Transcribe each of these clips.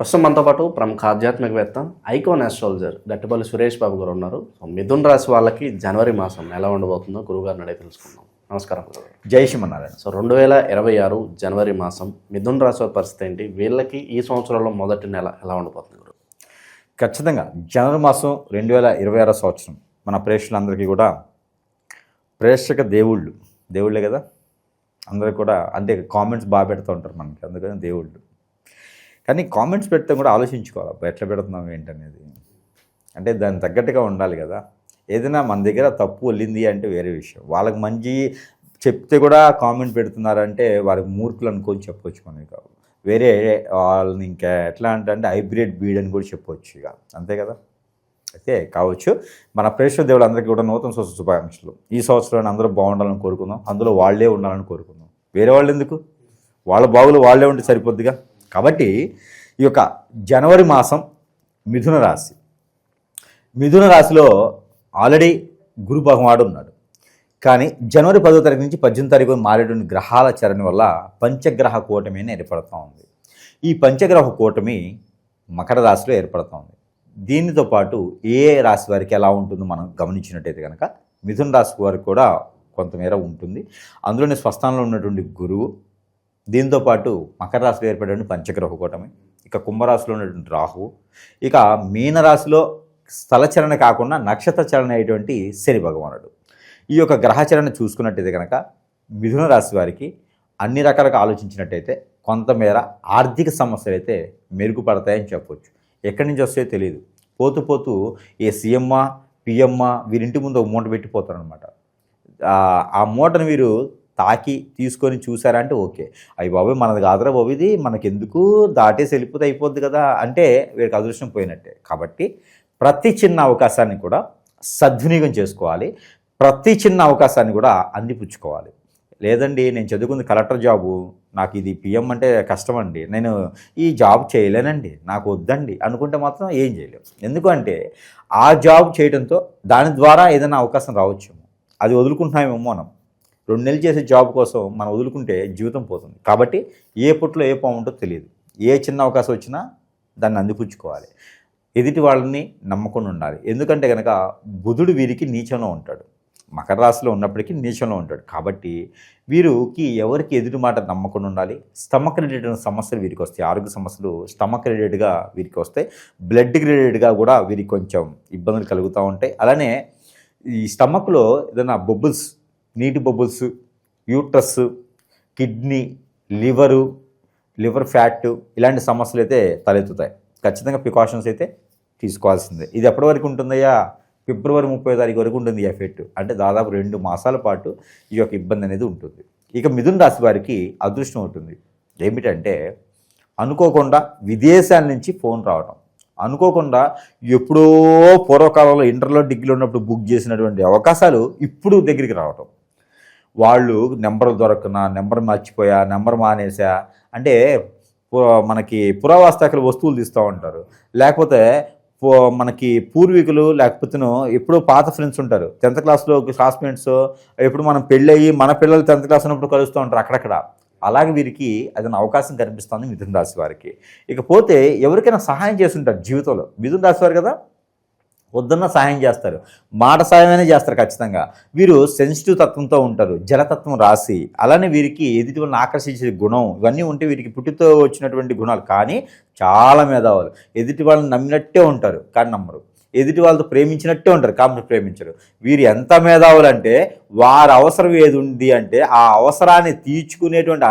ప్రస్తుతం మనతో పాటు ప్రముఖ ఆధ్యాత్మికవేత్త ఐకాన్ ఆస్ట్రాలజర్ గట్టిపల్లి సురేష్ బాబు గారు ఉన్నారు. సో మిథున్ రాశి వాళ్ళకి జనవరి మాసం ఎలా ఉండబోతుందో గురువుగారిని అడిగి తెలుసుకుందాం. నమస్కారం గురుగారు. జై శ్రీమన్నారాయణ. సో 2026 జనవరి మాసం మిథున్ రాశి వారి పరిస్థితి ఏంటి? వీళ్ళకి ఈ సంవత్సరంలో మొదటి నెల ఎలా ఉండబోతుంది గురు? ఖచ్చితంగా జనవరి మాసం 2026 సంవత్సరం మన ప్రేక్షకులందరికీ కూడా ప్రేక్షక దేవుళ్ళే కదా, అందరికీ కూడా అంటే కామెంట్స్ బాగా పెడుతూ ఉంటారు మనకి, అందుకని దేవుళ్ళు. కానీ కామెంట్స్ పెడితే కూడా ఆలోచించుకోవాలి, ఎట్లా పెడుతున్నాం ఏంటనేది. అంటే దానికి తగ్గట్టుగా ఉండాలి కదా. ఏదైనా మన దగ్గర తప్పు వెళ్ళింది అంటే వేరే విషయం, వాళ్ళకి మంచి చెప్తే కూడా కామెంట్ పెడుతున్నారంటే వారికి మూర్ఖులు అనుకొని చెప్పొచ్చు మనకి. వేరే వాళ్ళని ఇంకా ఎట్లా అంటే హైబ్రిడ్ బీడ్ అని కూడా చెప్పవచ్చు, ఇక అంతే కదా. అయితే కావచ్చు మన ప్రేక్షక దేవుళ్ళందరికీ కూడా నూతన సంవత్సర శుభాకాంక్షలు. ఈ సంవత్సరాన్ని అందరూ బాగుండాలని కోరుకుందాం, అందులో వాళ్ళే ఉండాలని కోరుకుందాం. వేరే వాళ్ళు ఎందుకు, వాళ్ళ బాగులు వాళ్ళే ఉంటే సరిపోద్దిగా. కాబట్టి ఈ యొక్క జనవరి మాసం మిథున రాశిలో ఆల్రెడీ గురు భగవానుడు ఉన్నాడు. కానీ జనవరి 10వ తారీఖు నుంచి 18వ తారీఖు మారేటువంటి గ్రహాల చరణ వల్ల పంచగ్రహ కూటమి ఏర్పడుతూ ఉంది. ఈ పంచగ్రహ కూటమి మకర రాశిలో ఏర్పడుతూ ఉంది. దీనితో పాటు ఏ రాశి వారికి ఎలా ఉంటుందో మనం గమనించినట్టయితే కనుక మిథున రాశి వారికి కూడా కొంతమేర ఉంటుంది. అందులోనే స్వస్థానంలో ఉన్నటువంటి గురువు, దీంతోపాటు మకర రాశిలో ఏర్పడేటువంటి పంచగ్రహ కూటమి, ఇక కుంభరాశిలో ఉన్నటువంటి రాహువు, ఇక మీనరాశిలో స్థలచరణ కాకుండా నక్షత్ర చరణ అయ్యేటువంటి శని భగవానుడు. ఈ యొక్క గ్రహచరణ చూసుకున్నట్టయితే కనుక మిథున రాశి వారికి అన్ని రకాలుగా ఆలోచించినట్టయితే కొంతమేర ఆర్థిక సమస్యలు అయితే మెరుగుపడతాయని చెప్పవచ్చు. ఎక్కడి నుంచి వస్తాయో తెలియదు. పోతూ ఏ సీఎమ్మ పిఎమ్మ వీరింటి ముందు ఒక మూట పెట్టిపోతారనమాట. ఆ మూటను వీరు తాకి తీసుకొని చూసారంటే ఓకే, అయ్యి బాబోయ్ మనది కాదురా బాబు, ఇది మనకెందుకు, దాటేసి వెళ్ళిపోతే అయిపోద్ది కదా అంటే వీరికి అదృష్టం పోయినట్టే. కాబట్టి ప్రతి చిన్న అవకాశాన్ని కూడా సద్వినియోగం చేసుకోవాలి, ప్రతి చిన్న అవకాశాన్ని కూడా అందిపుచ్చుకోవాలి. లేదండి నేను చదువుకుంది కలెక్టర్ జాబు, నాకు ఇది పిఎం అంటే కష్టమండి, నేను ఈ జాబ్ చేయలేనండి, నాకు వద్దండి అనుకుంటే మాత్రం ఏం చేయలేము. ఎందుకంటే ఆ జాబ్ చేయడంతో దాని ద్వారా ఏదైనా అవకాశం రావచ్చేమో, అది వదులుకుంటున్నామేమో. మనం 2 నెలలు చేసే జాబ్ కోసం మనం వదులుకుంటే జీవితం పోతుంది. కాబట్టి ఏ పుట్లో ఏ పాము ఉంటుందో తెలియదు. ఏ చిన్న అవకాశం వచ్చినా దాన్ని అందిపుచ్చుకోవాలి. ఎదుటి వాళ్ళని నమ్మకుండా ఉండాలి. ఎందుకంటే కనుక బుధుడు వీరికి నీచంలో ఉంటాడు, మకర రాశిలో ఉన్నప్పటికీ నీచంలో ఉంటాడు. కాబట్టి వీరికి ఎవరికి ఎదుటి మాట నమ్మకుండా ఉండాలి. స్టమక్ రిలేటెడ్ సమస్యలు వీరికి వస్తాయి, ఆరోగ్య సమస్యలు స్టమక్ రిలేటెడ్గా వీరికి వస్తాయి. బ్లడ్ రిలేటెడ్గా కూడా వీరికి కొంచెం ఇబ్బందులు కలుగుతూ ఉంటాయి. అలానే ఈ స్టమక్లో ఏదైనా బొబ్బుల్స్, నీటి బొబ్బుల్స్, యూట్రస్, కిడ్నీ, లివర్ ఫ్యాట్ ఇలాంటి సమస్యలు అయితే తలెత్తుతాయి. ఖచ్చితంగా ప్రికాషన్స్ అయితే తీసుకోవాల్సిందే. ఇది ఎప్పటి వరకు ఉంటుందయ్యా? ఫిబ్రవరి 30వ తారీఖు వరకు ఉంటుంది ఈ ఎఫెక్ట్. అంటే దాదాపు 2 మాసాల పాటు ఈ యొక్క ఇబ్బంది అనేది ఉంటుంది. ఇక మిథున రాశి వారికి అదృష్టం ఉంటుంది. ఏమిటంటే అనుకోకుండా విదేశాల నుంచి ఫోన్ రావడం, అనుకోకుండా ఎప్పుడో పూర్వకాలంలో ఇంటర్లో డిగ్రీలో ఉన్నప్పుడు బుక్ చేసినటువంటి అవకాశాలు ఇప్పుడు దగ్గరికి రావటం. వాళ్ళు నెంబర్ దొరకనా, నెంబర్ మర్చిపోయా, నెంబర్ మానేసా అంటే మనకి పురావస్తకులు వస్తువులు తీస్తూ ఉంటారు. లేకపోతే మనకి పూర్వీకులు, లేకపోతే ఎప్పుడో పాత ఫ్రెండ్స్ ఉంటారు, 10th క్లాస్లో క్లాస్మేట్స్, ఎప్పుడు మనం పెళ్ళయ్యి మన పిల్లలు 10th క్లాస్ ఉన్నప్పుడు కలుస్తూ ఉంటారు అక్కడక్కడ. అలాగే వీరికి అదైనా అవకాశం కనిపిస్తుంది మిథున రాశి వారికి. ఇకపోతే ఎవరికైనా సహాయం చేస్తుంటారు జీవితంలో. మిథున రాశి వారు కదా, వద్దన్న సహాయం చేస్తారు, మాట సాయమైనా చేస్తారు ఖచ్చితంగా. వీరు సెన్సిటివ్ తత్వంతో ఉంటారు, జలతత్వం రాశి. అలానే వీరికి ఎదుటి వాళ్ళని ఆకర్షించే గుణం ఇవన్నీ ఉంటే వీరికి పుట్టితో వచ్చినటువంటి గుణాలు. కానీ చాలా మేధావులు, ఎదుటి వాళ్ళని నమ్మినట్టే ఉంటారు కానీ నమ్మరు, ఎదుటి వాళ్ళతో ప్రేమించినట్టే ఉంటారు కాబట్టి ప్రేమించరు. వీరు ఎంత మేధావులు అంటే వారి అవసరం ఏది ఉంది అంటే ఆ అవసరాన్ని తీర్చుకునేటువంటి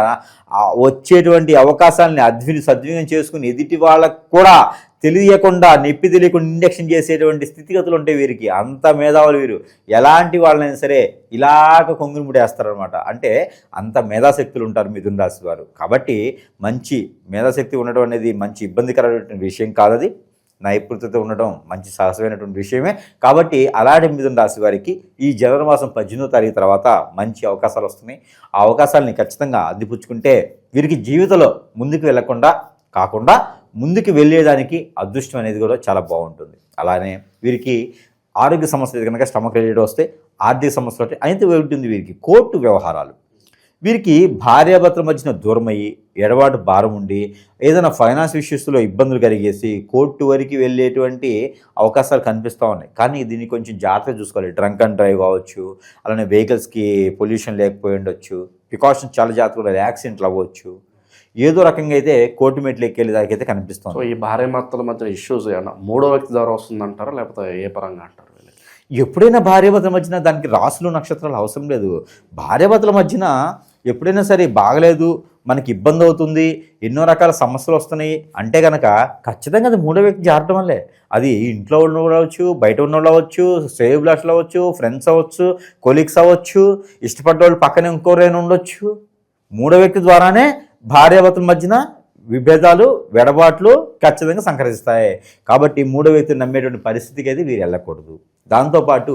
వచ్చేటువంటి అవకాశాలని సద్వినియోగం చేసుకుని ఎదుటి వాళ్ళకు కూడా తెలియకుండా, నొప్పి తెలియకుండా ఇంజెక్షన్ చేసేటువంటి స్థితిగతులు ఉంటాయి వీరికి. అంత మేధావులు వీరు. ఎలాంటి వాళ్ళైనా సరే ఇలాగ కొంగుని ముడేస్తారనమాట. అంటే అంత మేధాశక్తులు ఉంటారు మిథున రాశి వారు. కాబట్టి మంచి మేధాశక్తి ఉండడం అనేది మంచి ఇబ్బందికరమైనటువంటి విషయం కాదది. నైపుణ్యత ఉండడం మంచి సహజమైనటువంటి విషయమే. కాబట్టి అలాంటి మిథున రాశి వారికి ఈ జనవరి మాసం 18వ తారీఖు తర్వాత మంచి అవకాశాలు వస్తున్నాయి. ఆ అవకాశాలని ఖచ్చితంగా అందిపుచ్చుకుంటే వీరికి జీవితంలో ముందుకు వెళ్లకుండా కాకుండా ముందుకు వెళ్ళేదానికి అదృష్టం అనేది కూడా చాలా బాగుంటుంది. అలానే వీరికి ఆరోగ్య సమస్యలు కనుక స్టమక్ రిలేటెడ్ వస్తే, ఆర్థిక సమస్యలు అయితే ఉంటుంది వీరికి. కోర్టు వ్యవహారాలు వీరికి భార్యాభర్తల మధ్యన దూరమయ్యి ఎడబాటు భారం ఉండి ఏదైనా ఫైనాన్స్ ఇష్యూస్లో ఇబ్బందులు కలిగేసి కోర్టు వరకు వెళ్ళేటువంటి అవకాశాలు కనిపిస్తూ ఉన్నాయి. కానీ దీన్ని కొంచెం జాగ్రత్తగా చూసుకోవాలి. డ్రంక్ అండ్ డ్రైవ్ కావచ్చు, అలానే వెహికల్స్కి పొల్యూషన్ లేకపోయి ఉండొచ్చు, ప్రికాషన్స్ చాలా జాగ్రత్తగా, యాక్సిడెంట్లు అవ్వచ్చు, ఏదో రకంగా అయితే కోర్టు మెట్లు ఎక్కేళ్ళ దాకైతే కనిపిస్తుంది. సో ఈ భార్యాభర్తల మధ్య ఇష్యూస్ ఏమన్నా మూడో వ్యక్తి ద్వారా వస్తుందంటారా, లేకపోతే ఏ పరంగా అంటారు? ఎప్పుడైనా భార్యాభర్తల మధ్యన దానికి రాసులు నక్షత్రాలు అవసరం లేదు. భార్యాభర్తల మధ్యన ఎప్పుడైనా సరే బాగలేదు, మనకి ఇబ్బంది అవుతుంది, ఎన్నో రకాల సమస్యలు వస్తున్నాయి అంటే కనుక ఖచ్చితంగా అది మూడో వ్యక్తి జారటం వల్లే. అది ఇంట్లో ఉన్నవాళ్ళు అవ్వచ్చు, బయట ఉన్నవాళ్ళు అవ్వచ్చు, శ్రేయోభిలాషులు అవ్వచ్చు, ఫ్రెండ్స్ అవ్వచ్చు, కొలీగ్స్ అవ్వచ్చు, ఇష్టపడ్డ వాళ్ళు పక్కనే ఇంకోరైనా ఉండొచ్చు. మూడో వ్యక్తి ద్వారానే భార్యాభర్తల మధ్యన విభేదాలు, వెడబాట్లు ఖచ్చితంగా సంకరిస్తాయి. కాబట్టి మూడో వ్యక్తిని నమ్మేటువంటి పరిస్థితికి అయితే వీరు వెళ్ళకూడదు. దాంతోపాటు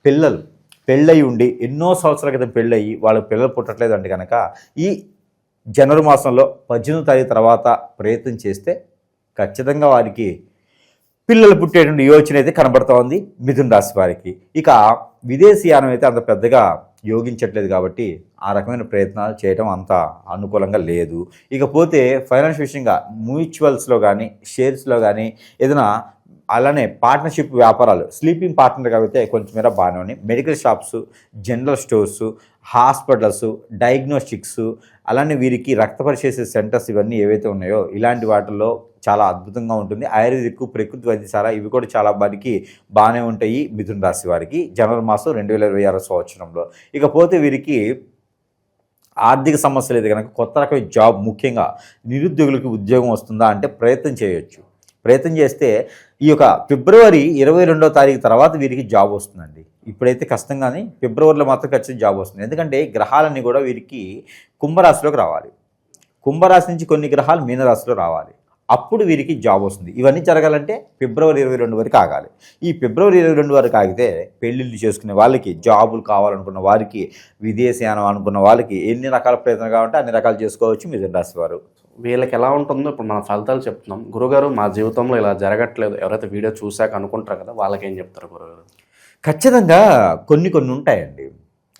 పిల్లలు పెళ్ళయి ఉండి ఎన్నో సంవత్సరాల క్రితం పెళ్ళయి వాళ్ళకి పిల్లలు పుట్టట్లేదు అంటే కనుక ఈ జనవరి మాసంలో 18వ తారీఖు తర్వాత ప్రయత్నం చేస్తే ఖచ్చితంగా వారికి పిల్లలు పుట్టేటువంటి యోచన అయితే కనబడుతూ ఉంది మిథున రాశి వారికి. ఇక విదేశీయానం అయితే అంత పెద్దగా యోగించట్లేదు కాబట్టి ఆ రకమైన ప్రయత్నాలు చేయడం అంత అనుకూలంగా లేదు. ఇకపోతే ఫైనాన్స్ విషయంగా మ్యూచువల్స్లో కానీ షేర్స్లో కానీ ఏదైనా అలానే పార్ట్నర్షిప్ వ్యాపారాలు, స్లీపింగ్ పార్ట్నర్ కాబట్టి కొంచెం మేర బాగానే ఉన్నాయి. Medical shops, general stores, hospitals, diagnostics, అలానే వీరికి రక్త పరిశీలన సెంటర్స్ ఇవన్నీ ఏవైతే ఉన్నాయో ఇలాంటి వాటిల్లో చాలా అద్భుతంగా ఉంటుంది. ఆయుర్వేదిక్, ప్రకృతి వైద్యశాల ఇవి కూడా చాలా వారికి బాగానే ఉంటాయి మిథున రాశి వారికి జనవరి మాసం 2026 సంవత్సరంలో. ఇకపోతే వీరికి ఆర్థిక సమస్యలు అయితే కనుక కొత్త రకమైన జాబ్, ముఖ్యంగా నిరుద్యోగులకు ఉద్యోగం వస్తుందా అంటే ప్రయత్నం చేయొచ్చు. ప్రయత్నం చేస్తే ఈ యొక్క ఫిబ్రవరి 22వ తారీఖు తర్వాత వీరికి జాబ్ వస్తుందండి. ఇప్పుడైతే కష్టం, కానీ ఫిబ్రవరిలో మాత్రం ఖచ్చితంగా జాబ్ వస్తుంది. ఎందుకంటే గ్రహాలన్నీ కూడా వీరికి కుంభరాశిలోకి రావాలి. కుంభరాశి నుంచి కొన్ని గ్రహాలు మీనరాశిలో రావాలి, అప్పుడు వీరికి జాబ్ వస్తుంది. ఇవన్నీ జరగాలంటే ఫిబ్రవరి 22 వరకు ఆగాలి. ఈ ఫిబ్రవరి 22 వరకు ఆగితే పెళ్ళిళ్ళు చేసుకునే వాళ్ళకి, జాబులు కావాలనుకున్న వారికి, విదేశీయానం అనుకున్న వాళ్ళకి ఎన్ని రకాల ప్రయత్నాలు కావాలంటే అన్ని రకాలు చేసుకోవచ్చు మిథున రాశి వారు. వీళ్ళకి ఎలా ఉంటుందో ఇప్పుడు మన ఫలితాలు చెప్తున్నాం. గురుగారు మా జీవితంలో ఇలా జరగట్లేదు ఎవరైతే వీడియో చూశాక అనుకుంటారు కదా, వాళ్ళకి ఏం చెప్తారు గురుగారు? ఖచ్చితంగా కొన్ని ఉంటాయండి.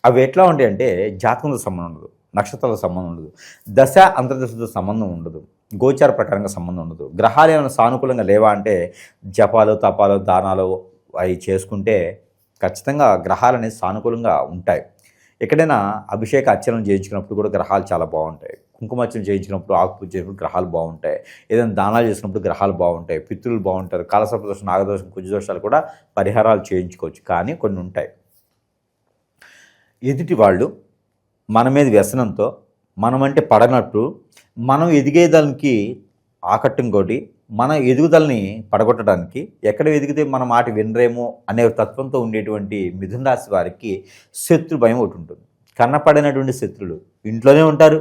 అవి ఎట్లా ఉంటాయంటే జాతకంతో సంబంధం ఉండదు, నక్షత్రాల సంబంధం ఉండదు, దశ అంతర్దశతో సంబంధం ఉండదు, గోచార ప్రకారంగా సంబంధం ఉండదు. గ్రహాలు ఏమైనా సానుకూలంగా లేవా అంటే జపాలు, తపాలు, దానాలు అవి చేసుకుంటే ఖచ్చితంగా గ్రహాలు అనేది సానుకూలంగా ఉంటాయి. ఎక్కడైనా అభిషేక అర్చనలు చేయించుకున్నప్పుడు కూడా గ్రహాలు చాలా బాగుంటాయి. కుంకుమార్చన చేయించినప్పుడు, ఆకుపూజ చేసినప్పుడు గ్రహాలు బాగుంటాయి. ఏదైనా దానాలు చేసినప్పుడు గ్రహాలు బాగుంటాయి. పితృలు బాగుంటారు. కాలసర్పదోషం, నాగదోషం, కుజదోషాలు కూడా పరిహారాలు చేయించుకోవచ్చు. కానీ కొన్ని ఉంటాయి. ఎదుటి వాళ్ళు మన మీద వ్యసనంతో, మనమంటే పడనట్టు, మనం ఎదిగేదానికి ఆకట్టంకోటి, మన ఎదుగుదలని పడగొట్టడానికి, ఎక్కడ ఎదిగితే మన మాట వినరేమో అనే తత్వంతో ఉండేటువంటి మిథున రాశి వారికి శత్రు భయం ఒకటి ఉంటుంది. కన్నపడినటువంటి శత్రులు ఇంట్లోనే ఉంటారు.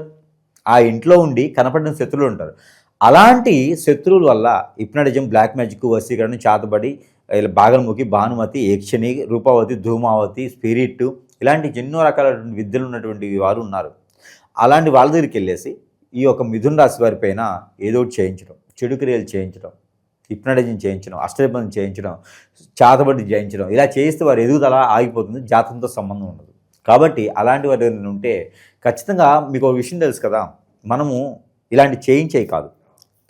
ఆ ఇంట్లో ఉండి కనపడిన శత్రువులు ఉంటారు. అలాంటి శత్రువుల వల్ల హిప్నటిజం, బ్లాక్ మ్యాజిక్, వశీకరణ, చాతబడి, బాగల్ముఖి, భానుమతి, యక్షిణి, రూపావతి, ధూమావతి, స్పిరిట్ ఇలాంటి ఎన్నో రకాలైనటువంటి విద్యలు ఉన్నటువంటి వారు ఉన్నారు. అలాంటి వాళ్ళ దగ్గరికి వెళ్ళేసి ఈ యొక్క మిథున రాశి వారి పైన ఏదో ఒకటి చేయించడం, చెడు క్రియలు చేయించడం, హిప్నటిజం చేయించడం, అష్టబంధం చేయించడం, చాతబడి చేయించడం, ఇలా చేయిస్తే వారు ఎదుగుదల ఆగిపోతుంది. జాతకంతో సంబంధం ఉండదు. కాబట్టి అలాంటి వారి ఉంటే ఖచ్చితంగా మీకు ఒక విషయం తెలుసు కదా, మనము ఇలాంటి చేయించేవి కాదు,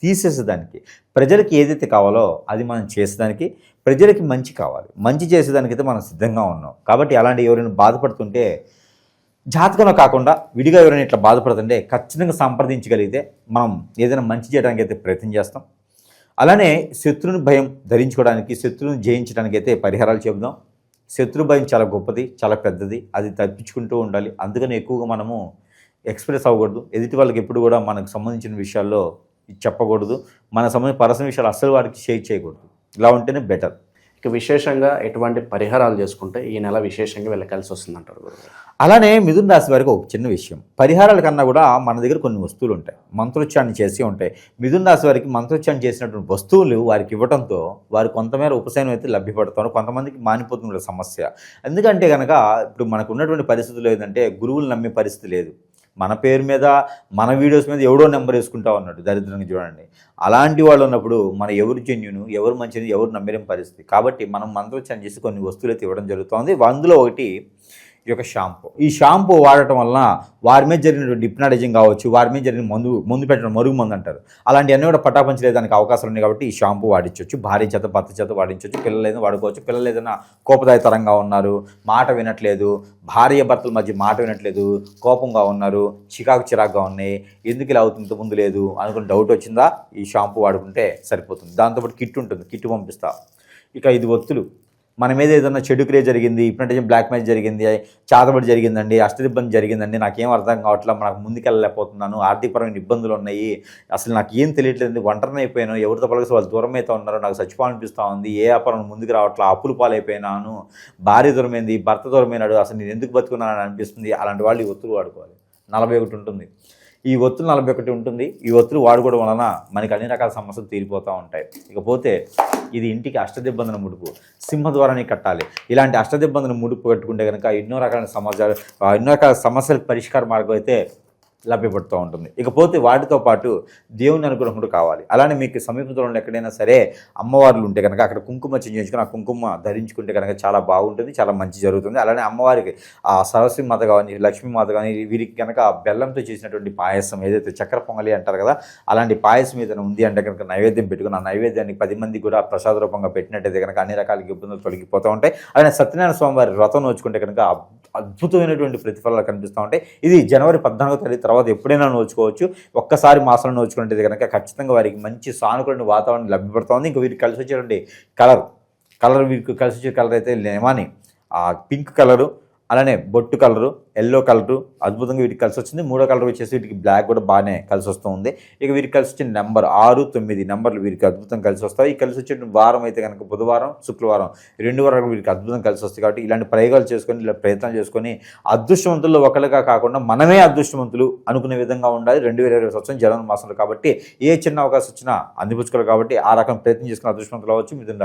తీసేసేదానికి, ప్రజలకి ఏదైతే కావాలో అది మనం చేసేదానికి, ప్రజలకి మంచి కావాలి, మంచి చేసేదానికైతే మనం సిద్ధంగా ఉన్నాం. కాబట్టి అలాంటి ఎవరైనా బాధపడుతుంటే జాతకంలో కాకుండా విడిగా ఎవరైనా ఇట్లా బాధపడుతుంటే ఖచ్చితంగా సంప్రదించగలిగితే మనం ఏదైనా మంచి చేయడానికి అయితే ప్రయత్నం చేస్తాం. అలానే శత్రుని భయం ధరించుకోవడానికి, శత్రువుని జయించడానికి అయితే పరిహారాలు చెబుదాం. శత్రు భయం చాలా గొప్పది, చాలా పెద్దది, అది తప్పించుకుంటూ ఉండాలి. అందుకని ఎక్కువగా మనము ఎక్స్ప్రెస్ అవ్వకూడదు. ఎదుటి వాళ్ళకి ఎప్పుడు కూడా మనకు సంబంధించిన విషయాల్లో చెప్పకూడదు. మన సంబంధించిన పర్సనల్ విషయాలు అస్సలు వారికి షేర్ చేయకూడదు. ఇలా ఉంటేనే బెటర్. ఇక విశేషంగా ఎటువంటి పరిహారాలు చేసుకుంటే ఈ నెల విశేషంగా వెళ్ళకలిసి వస్తుందంటారు గురుగారు? అలానే మిథున రాశి వారికి ఒక చిన్న విషయం, పరిహారాల కన్నా కూడా మన దగ్గర కొన్ని వస్తువులు ఉంటాయి, మంత్రోచ్చారణ చేసి ఉంటాయి. మిథున రాశి వారికి మంత్రోచ్చారణ చేసినటువంటి వస్తువులు వారికి ఇవ్వడంతో వారు కొంతమేర ఉపశమనం అయితే లభ్యపడతారు. కొంతమందికి మానిపోతున్న సమస్య. ఎందుకంటే కనుక ఇప్పుడు మనకు ఉన్నటువంటి పరిస్థితులు ఏంటంటే గురువులు నమ్మే పరిస్థితి లేదు. మన పేరు మీద, మన వీడియోస్ మీద ఎవడో నెంబర్ వేసుకుంటా ఉన్నాడు, దరిద్రంగా చూడండి. అలాంటి వాళ్ళు ఉన్నప్పుడు మన ఎవరు జెన్యును, ఎవరు మంచిది, ఎవరు నమ్మలేని పరిస్థితి. కాబట్టి మనం మంత్రోచ్చారణ చేసి కొన్ని వస్తువులు అయితే ఇవ్వడం జరుగుతుంది. అందులో ఒకటి ఈ యొక్క షాంపూ. ఈ షాంపూ వాడటం వలన వారి మీద జరిగినటువంటి హిప్నాటిజం కావచ్చు, వారి మీద జరిగిన మందు పెట్టడం, మరుగు మందు అంటారు, అలాంటివన్నీ కూడా పటాపంచలేదానికి అవకాశాలు ఉన్నాయి. కాబట్టి ఈ షాంపూ వాడించవచ్చు. భార్య చేత భర్త చేత వాడించవచ్చు. పిల్లలు ఏదైనా వాడుకోవచ్చు. పిల్లలు ఏదైనా కోపదాయతరంగా ఉన్నారు, మాట వినట్లేదు, భార్య భర్తల మధ్య మాట వినట్లేదు, కోపంగా ఉన్నారు, చిరాకుగా ఉన్నాయి, ఎందుకు ఇలా అవుతుంది ముందు లేదు అనుకుని డౌట్ వచ్చిందా, ఈ షాంపూ వాడుకుంటే సరిపోతుంది. దాంతోపాటు కిట్ ఉంటుంది, కిట్ పంపిస్తా. ఇక 5 ఒత్తులు. మన మీద ఏదైనా చెడు క్రియ జరిగింది, హిప్నటిజం, బ్లాక్ మ్యాజిక్ జరిగింది, చాతబడి జరిగిందండి, అష్టదిబ్బంది జరిగిందండి, నాకేం అర్థం కావట్లేదు, నాకు ముందుకెళ్ళలేకపోతున్నాను, ఆర్థికపరమైన ఇబ్బందులు ఉన్నాయి, అసలు నాకు ఏం తెలియట్లేదు, ఒంటరిని అయిపోయాను, ఎవరితో పలకసి వాళ్ళు దూరం అయితే ఉన్నారు, నాకు చచ్చిపోవాలనిపిస్తూ ఉంది, ఏ వ్యాపారం ముందుకు రావట్లా, అప్పులు పాలైపోయినాను, భార్య దూరమైంది, భర్త దూరమైనాడు, అసలు నేను ఎందుకు బతుకున్నానని అనిపిస్తుంది. అలాంటి వాళ్ళు ఈ ఒత్తులు వాడుకోవాలి. 41 ఉంటుంది. ఈ ఒత్తులు 41 ఉంటుంది. ఈ ఒత్తులు వాడుకోవడం వలన మనకి అన్ని రకాల సమస్యలు తీరిపోతూ ఉంటాయి. ఇకపోతే ఇది ఇంటికి అష్టదిబ్బందుల ముడుపు, సింహద్వారాన్ని కట్టాలి. ఇలాంటి అష్టదిబ్బందుల ముడుపు కట్టుకుంటే కనుక ఎన్నో రకాల సమస్యలకు పరిష్కార మార్గం అయితే లభ్యపడుతూ ఉంటుంది. ఇకపోతే వాటితో పాటు దేవుని అనుగ్రహం కూడా కావాలి. అలానే మీకు సమీపంలో ఎక్కడైనా సరే అమ్మవార్లు ఉంటే కనుక అక్కడ కుంకుమ చేయించుకొని ఆ కుంకుమ ధరించుకుంటే కనుక చాలా బాగుంటుంది, చాలా మంచి జరుగుతుంది. అలానే అమ్మవారికి ఆ సరస్వతి మాత కానీ, లక్ష్మీమాత కానీ వీరికి కనుక బెల్లంతో చేసినటువంటి పాయసం, ఏదైతే చక్కెర పొంగలి అంటారు కదా, అలాంటి పాయసం ఏదైనా ఉంది అంటే కనుక నైవేద్యం పెట్టుకుని ఆ నైవేద్యానికి 10 మంది కూడా ప్రసాద రూపంగా పెట్టినట్టయితే కనుక అన్ని రకాల ఇబ్బందులు తొలగిపోతూ ఉంటాయి. అలానే సత్యనారాయణ స్వామి వారి వ్రతం నోచుకుంటే కనుక అద్భుతమైనటువంటి ప్రతిఫలాలు కనిపిస్తూ ఉంటాయి. ఇది జనవరి 14వ తారీఖు తర్వాత ఎప్పుడైనా నోచుకోవచ్చు. ఒక్కసారి మాసంలో నోచుకుంటే కనుక ఖచ్చితంగా వారికి మంచి సానుకూల వాతావరణం లభ్యపడుతూ ఉంది. ఇంకా వీరికి కలిసి వచ్చేటువంటి కలర్ వీరికి కలిసి వచ్చే కలర్ అయితే లెమనీ, పింక్ కలరు, అలానే బొట్టు కలరు, ఎల్లో కలరు అద్భుతంగా వీటికి కలిసి వచ్చింది. 3వ కలర్ వచ్చేసి వీటికి బ్లాక్ కూడా బాగానే కలిసి వస్తుంది. ఇక వీరికి కలిసి వచ్చిన నెంబర్ 6, 9 నెంబర్లు వీరికి అద్భుతంగా కలిసి వస్తాయి. ఈ కలిసి వచ్చే వారం అయితే కనుక బుధవారం, శుక్రవారం 2 వారాలు వీరికి అద్భుతంగా కలిసి వస్తాయి. కాబట్టి ఇలాంటి ప్రయోగాలు చేసుకొని, ఇలా ప్రయత్నాలు చేసుకొని అదృష్టవంతుల్లో ఒకరిగా కాకుండా మనమే అదృష్టవంతులు అనుకునే విధంగా ఉండాలి. 2020 సంవత్సరం జనవరి మాసంలో కాబట్టి ఏ చిన్న అవకాశం వచ్చినా అందిపుచ్చుకోవాలి. కాబట్టి ఆ రకం ప్రయత్నం చేసుకుని అదృష్టవంతులు అవ్వచ్చు.